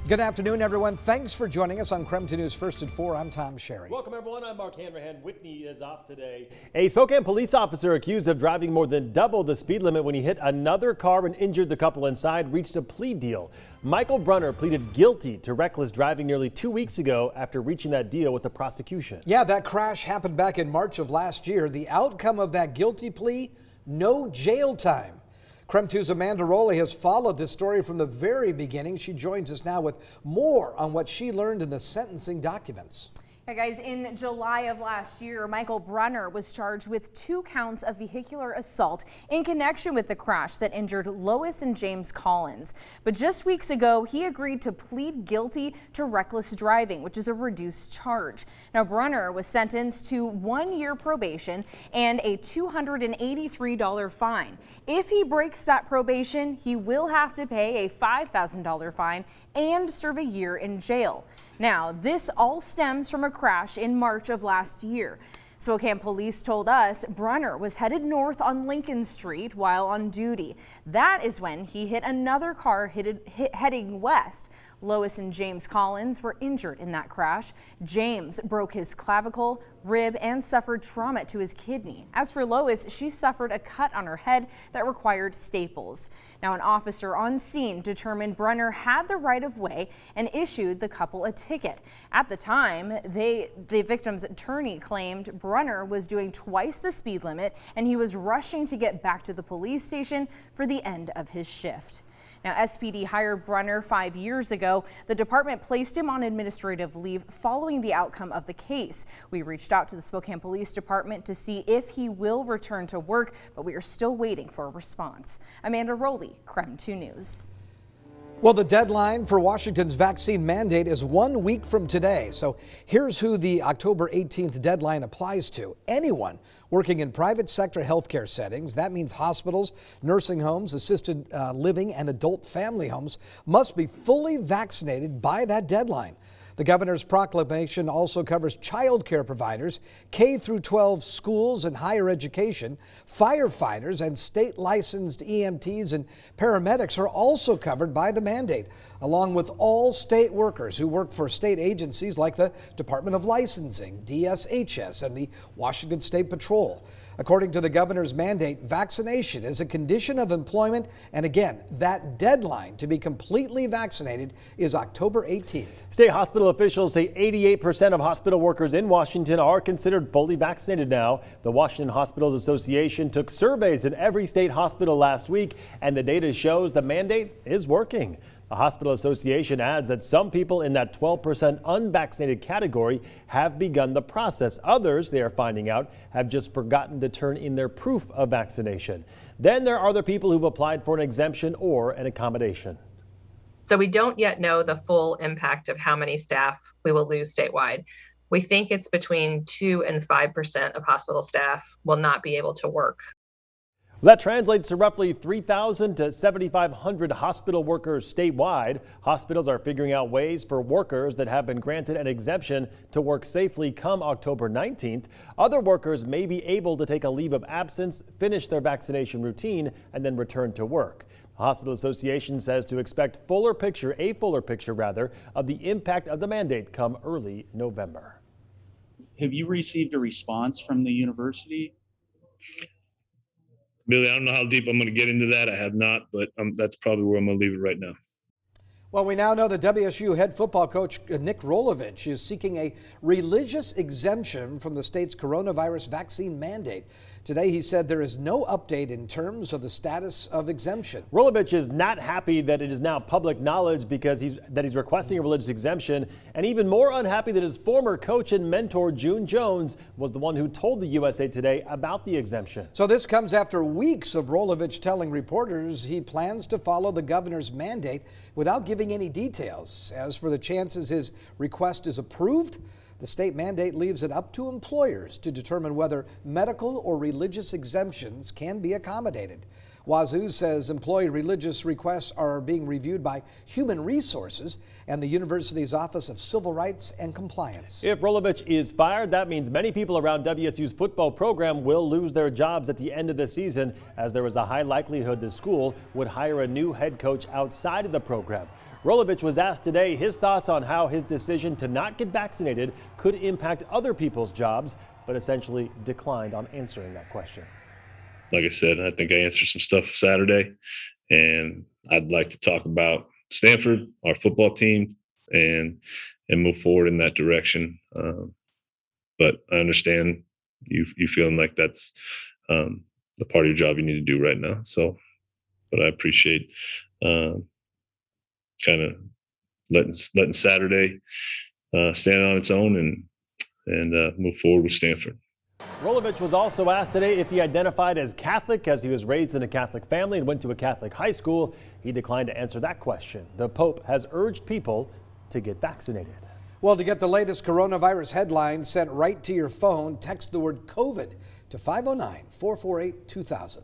Good afternoon, everyone. Thanks for joining us on KREM 2 News First at 4. I'm Tom Sherry. Welcome, everyone. I'm Mark Hanrahan. Whitney is off today. A Spokane police officer accused of driving more than double the speed limit when he hit another car and injured the couple inside reached a plea deal. Michael Brunner pleaded guilty to reckless driving nearly 2 weeks ago after reaching that deal with the prosecution. Yeah, that crash happened back in March of last year. The outcome of that guilty plea, no jail time. KREM 2's Amanda Rowley has followed this story from the very beginning. She joins us now with more on what she learned in the sentencing documents. Hey guys, in July of last year, Michael Brunner was charged with 2 counts of vehicular assault in connection with the crash that injured Lois and James Collins. But just weeks ago, he agreed to plead guilty to reckless driving, which is a reduced charge. Now, Brunner was sentenced to 1 year probation and a $283 fine. If he breaks that probation, he will have to pay a $5,000 fine and serve a year in jail. Now, this all stems from a crash in March of last year. Spokane police told us Brunner was headed north on Lincoln Street while on duty. That is when he hit another car heading west. Lois and James Collins were injured in that crash. James broke his clavicle, rib, and suffered trauma to his kidney. As for Lois, she suffered a cut on her head that required staples. Now, an officer on scene determined Brunner had the right of way and issued the couple a ticket. At the time, the victim's attorney claimed Brunner was doing twice the speed limit and he was rushing to get back to the police station for the end of his shift. Now, SPD hired Brunner 5 years ago. The department placed him on administrative leave following the outcome of the case. We reached out to the Spokane Police Department to see if he will return to work, but we are still waiting for a response. Amanda Rowley, KREM 2 News. Well, the deadline for Washington's vaccine mandate is 1 week from today. So here's who the October 18th deadline applies to. Anyone working in private sector healthcare settings, that means hospitals, nursing homes, assisted living, and adult family homes, must be fully vaccinated by that deadline. The governor's proclamation also covers child care providers, K through 12 schools and higher education. Firefighters and state licensed EMTs and paramedics are also covered by the mandate, along with all state workers who work for state agencies like the Department of Licensing, DSHS, and the Washington State Patrol. According to the governor's mandate, vaccination is a condition of employment, and again, that deadline to be completely vaccinated is October 18th. State hospital officials say 88% of hospital workers in Washington are considered fully vaccinated now. The Washington Hospitals Association took surveys in every state hospital last week, and the data shows the mandate is working. The Hospital Association adds that some people in that 12% unvaccinated category have begun the process. Others, they are finding out, have just forgotten to turn in their proof of vaccination. Then there are the people who've applied for an exemption or an accommodation. So we don't yet know the full impact of how many staff we will lose statewide. We think it's between 2 and 5% of hospital staff will not be able to work. That translates to roughly 3,000 to 7,500 hospital workers statewide. Hospitals are figuring out ways for workers that have been granted an exemption to work safely come October 19th. Other workers may be able to take a leave of absence, finish their vaccination routine, and then return to work. The Hospital Association says to expect a fuller picture of the impact of the mandate come early November. Have you received a response from the university? Billy, I don't know how deep I'm going to get into that. I have not, but that's probably where I'm going to leave it right now. Well, we now know that WSU head football coach Nick Rolovich is seeking a religious exemption from the state's coronavirus vaccine mandate. Today, he said there is no update in terms of the status of exemption. Rolovich is not happy that it is now public knowledge because he's requesting a religious exemption, and even more unhappy that his former coach and mentor, June Jones, was the one who told the USA Today about the exemption. So this comes after weeks of Rolovich telling reporters he plans to follow the governor's mandate without giving any details. As for the chances his request is approved, the state mandate leaves it up to employers to determine whether medical or religious exemptions can be accommodated. Wazoo says employee religious requests are being reviewed by Human Resources and the university's Office of Civil Rights and Compliance. If Rolovich is fired, that means many people around WSU's football program will lose their jobs at the end of the season, as there is a high likelihood the school would hire a new head coach outside of the program. Rolovich was asked today his thoughts on how his decision to not get vaccinated could impact other people's jobs, but essentially declined on answering that question. Like I said, I think I answered some stuff Saturday, and I'd like to talk about Stanford, our football team, and move forward in that direction. But I understand you feeling like that's the part of your job you need to do right now. So, but I appreciate kind of letting Saturday stand on its own and move forward with Stanford. Rolovich was also asked today if he identified as Catholic, as he was raised in a Catholic family and went to a Catholic high school. He declined to answer that question. The Pope has urged people to get vaccinated. Well, to get the latest coronavirus headlines sent right to your phone, text the word COVID to 509-448-2000.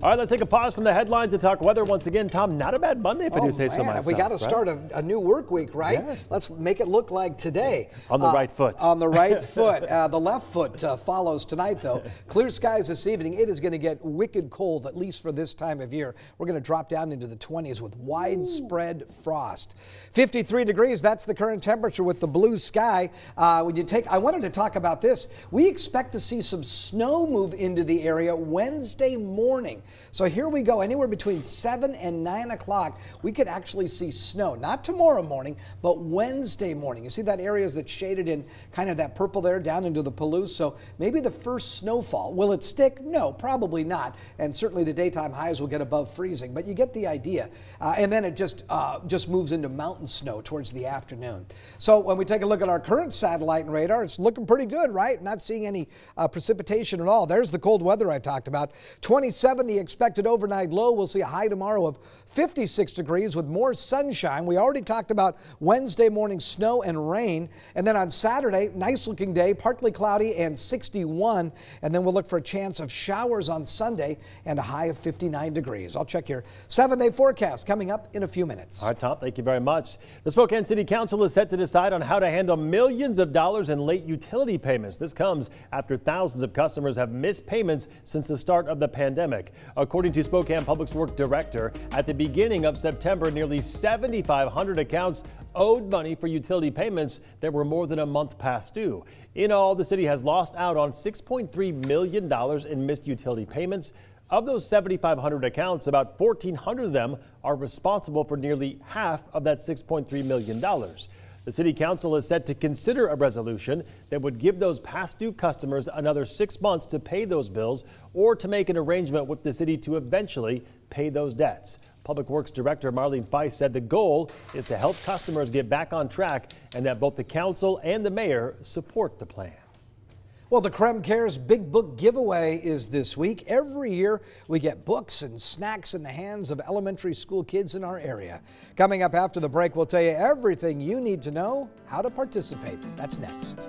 All right, let's take a pause from the headlines to talk weather once again. Tom, not a bad Monday if I do say so myself. We got to right? start a new work week, right? Yeah. Let's make it look like today. On the right foot. On the right foot. The left foot follows tonight, though. Clear skies this evening. It is going to get wicked cold, at least for this time of year. We're going to drop down into the 20s with widespread frost. 53 degrees, that's the current temperature with the blue sky. I wanted to talk about this. We expect to see some snow move into the area Wednesday morning. So here we go, anywhere between 7 and 9 o'clock, we could actually see snow. Not tomorrow morning, but Wednesday morning. You see that areas that's shaded in kind of that purple there down into the Palouse. So maybe the first snowfall. Will it stick? No, probably not. And certainly the daytime highs will get above freezing, but you get the idea. And then it just moves into mountain snow towards the afternoon. So when we take a look at our current satellite and radar, it's looking pretty good, right? Not seeing any precipitation at all. There's the cold weather I talked about. 27, the expected overnight low. We'll see a high tomorrow of 56 degrees with more sunshine. We already talked about Wednesday morning snow and rain. And then on Saturday, nice looking day, partly cloudy and 61. And then we'll look for a chance of showers on Sunday and a high of 59 degrees. I'll check your 7-day forecast coming up in a few minutes. All right, Tom, thank you very much. The Spokane City Council is set to decide on how to handle millions of dollars in late utility payments. This comes after thousands of customers have missed payments since the start of the pandemic. According to Spokane Public Works Director, at the beginning of September, nearly 7,500 accounts owed money for utility payments that were more than a month past due. In all, the city has lost out on $6.3 million in missed utility payments. Of those 7,500 accounts, about 1,400 of them are responsible for nearly half of that $6.3 million. The City Council is set to consider a resolution that would give those past due customers another 6 months to pay those bills or to make an arrangement with the city to eventually pay those debts. Public Works Director Marlene Feist said the goal is to help customers get back on track and that both the council and the mayor support the plan. Well, the Creme Cares Big Book Giveaway is this week. Every year, we get books and snacks in the hands of elementary school kids in our area. Coming up after the break, we'll tell you everything you need to know how to participate. That's next.